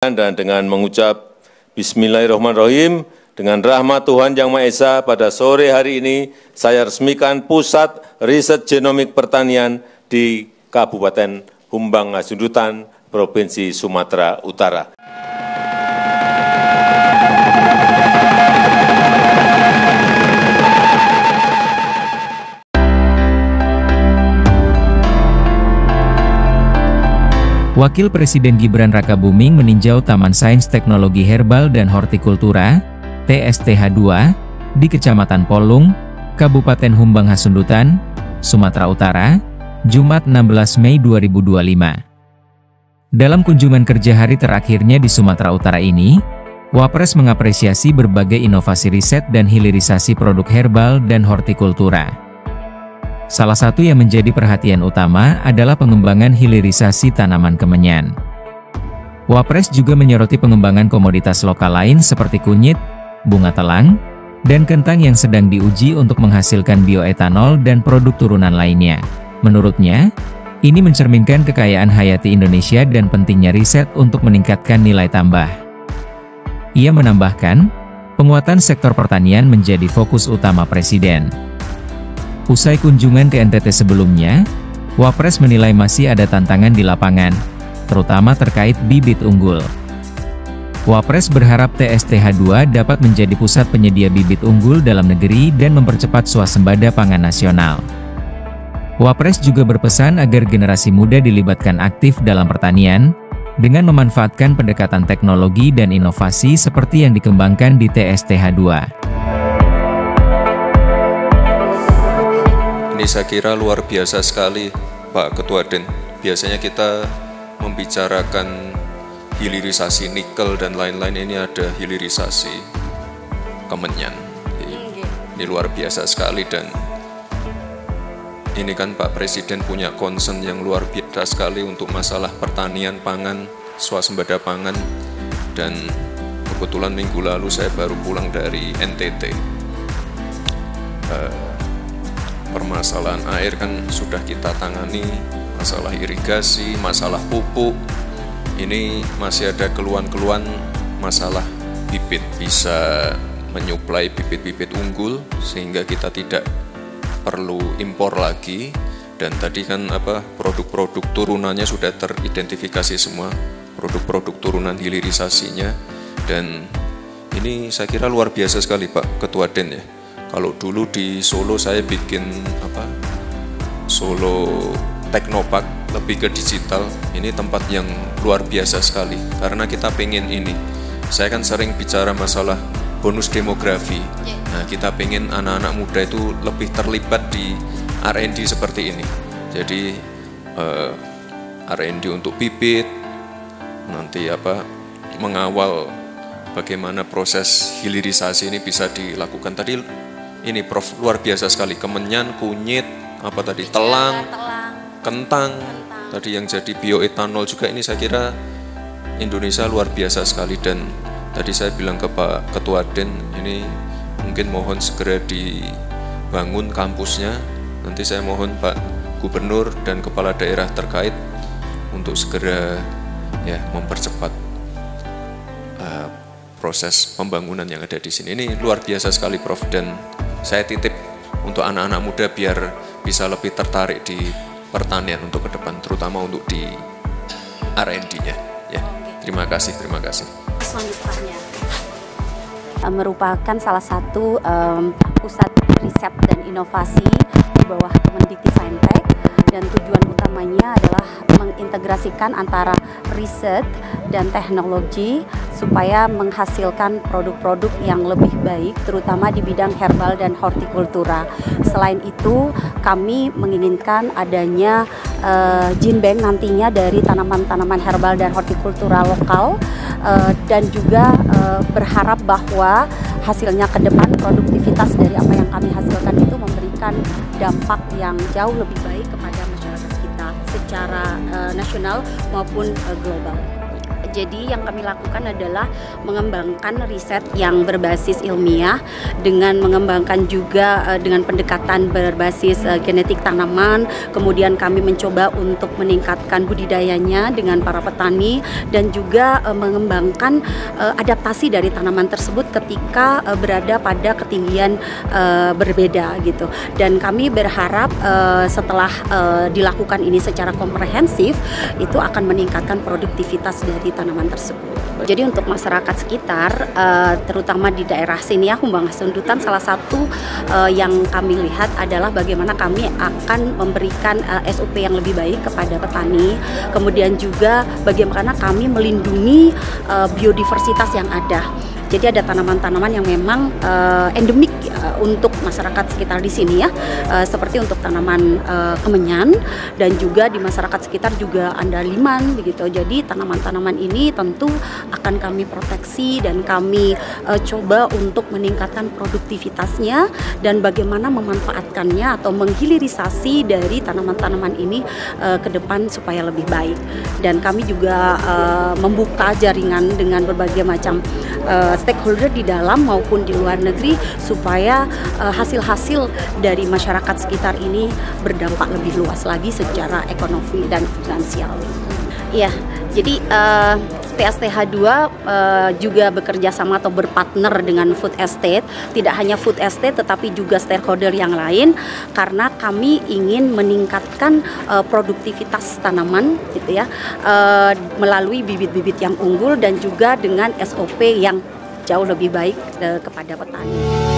Dan dengan mengucap Bismillahirrahmanirrahim, dengan rahmat Tuhan Yang Maha Esa, pada sore hari ini saya resmikan Pusat Riset Genomik Pertanian di Kabupaten Humbang Hasundutan, Provinsi Sumatera Utara. Wakil Presiden Gibran Rakabuming meninjau Taman Sains Teknologi Herbal dan Hortikultura, TSTH2, di Kecamatan Polung, Kabupaten Humbang Hasundutan, Sumatera Utara, Jumat 16 Mei 2025. Dalam kunjungan kerja hari terakhirnya di Sumatera Utara ini, Wapres mengapresiasi berbagai inovasi riset dan hilirisasi produk herbal dan hortikultura. Salah satu yang menjadi perhatian utama adalah pengembangan hilirisasi tanaman kemenyan. Wapres juga menyoroti pengembangan komoditas lokal lain seperti kunyit, bunga telang, dan kentang yang sedang diuji untuk menghasilkan bioetanol dan produk turunan lainnya. Menurutnya, ini mencerminkan kekayaan hayati Indonesia dan pentingnya riset untuk meningkatkan nilai tambah. Ia menambahkan, penguatan sektor pertanian menjadi fokus utama Presiden. Usai kunjungan ke NTT sebelumnya, Wapres menilai masih ada tantangan di lapangan, terutama terkait bibit unggul. Wapres berharap TSTH2 dapat menjadi pusat penyedia bibit unggul dalam negeri dan mempercepat swasembada pangan nasional. Wapres juga berpesan agar generasi muda dilibatkan aktif dalam pertanian, dengan memanfaatkan pendekatan teknologi dan inovasi seperti yang dikembangkan di TSTH2. Ini saya kira luar biasa sekali, Pak Ketua Den. Biasanya kita membicarakan hilirisasi nikel dan lain-lain, ini ada hilirisasi kemenyan. Ini luar biasa sekali, dan ini kan Pak Presiden punya concern yang luar biasa sekali untuk masalah pertanian pangan, swasembada pangan, dan kebetulan minggu lalu saya baru pulang dari NTT. Permasalahan air kan sudah kita tangani, masalah irigasi, masalah pupuk. Ini masih ada keluhan-keluhan masalah bibit, bisa menyuplai bibit-bibit unggul sehingga kita tidak perlu impor lagi. Dan tadi kan produk-produk turunannya sudah teridentifikasi semua, produk-produk turunan hilirisasinya. Dan ini saya kira luar biasa sekali Pak Ketua Den ya. Kalau dulu di Solo saya bikin Solo Teknopark, lebih ke digital. Ini tempat yang luar biasa sekali karena kita pengen ini. Saya kan sering bicara masalah bonus demografi. Nah, kita pengen anak-anak muda itu lebih terlibat di R&D seperti ini. Jadi R&D untuk bibit, nanti mengawal bagaimana proses hilirisasi ini bisa dilakukan. Tadi ini Prof, luar biasa sekali, kemenyan, kunyit, telang, kentang, tadi yang jadi bioetanol juga. Ini saya kira Indonesia luar biasa sekali. Dan tadi saya bilang ke Pak Ketua Den, ini mungkin mohon segera dibangun kampusnya. Nanti saya mohon Pak Gubernur dan Kepala Daerah terkait untuk segera mempercepat proses pembangunan yang ada di sini. Ini luar biasa sekali Prof, dan saya titip untuk anak-anak muda biar bisa lebih tertarik di pertanian untuk ke depan, terutama untuk di R&D-nya. Ya, terima kasih. Merupakan salah satu pusat riset dan inovasi di bawah Kemendikti-Saintek, dan tujuan utamanya adalah mengintegrasikan antara riset dan teknologi supaya menghasilkan produk-produk yang lebih baik, terutama di bidang herbal dan hortikultura. Selain itu, kami menginginkan adanya gene bank nantinya dari tanaman-tanaman herbal dan hortikultura lokal, dan juga berharap bahwa hasilnya ke depan, produktivitas dari apa yang kami hasilkan itu memberikan dampak yang jauh lebih baik kepada masyarakat kita secara nasional maupun global. Jadi yang kami lakukan adalah mengembangkan riset yang berbasis ilmiah dengan mengembangkan juga dengan pendekatan berbasis genetik tanaman. Kemudian kami mencoba untuk meningkatkan budidayanya dengan para petani dan juga mengembangkan adaptasi dari tanaman tersebut ketika berada pada ketinggian berbeda gitu. Dan kami berharap setelah dilakukan ini secara komprehensif itu akan meningkatkan produktivitas dari tanaman tersebut. Jadi untuk masyarakat sekitar, terutama di daerah sini ya, Humbang Hasundutan, salah satu yang kami lihat adalah bagaimana kami akan memberikan SOP yang lebih baik kepada petani, kemudian juga bagaimana kami melindungi biodiversitas yang ada. Jadi ada tanaman-tanaman yang memang endemik untuk masyarakat sekitar di sini ya, seperti untuk tanaman kemenyan dan juga di masyarakat sekitar juga andaliman begitu. Jadi tanaman-tanaman ini tentu akan kami proteksi dan kami coba untuk meningkatkan produktivitasnya dan bagaimana memanfaatkannya atau menghilirisasi dari tanaman-tanaman ini ke depan supaya lebih baik. Dan kami juga membuka jaringan dengan berbagai macam stakeholder di dalam maupun di luar negeri supaya hasil-hasil dari masyarakat sekitar ini berdampak lebih luas lagi secara ekonomi dan finansial. Iya, jadi TSTH2 juga bekerja sama atau berpartner dengan food estate, tidak hanya food estate tetapi juga stakeholder yang lain, karena kami ingin meningkatkan produktivitas tanaman gitu ya, melalui bibit-bibit yang unggul dan juga dengan SOP yang jauh lebih baik kepada petani.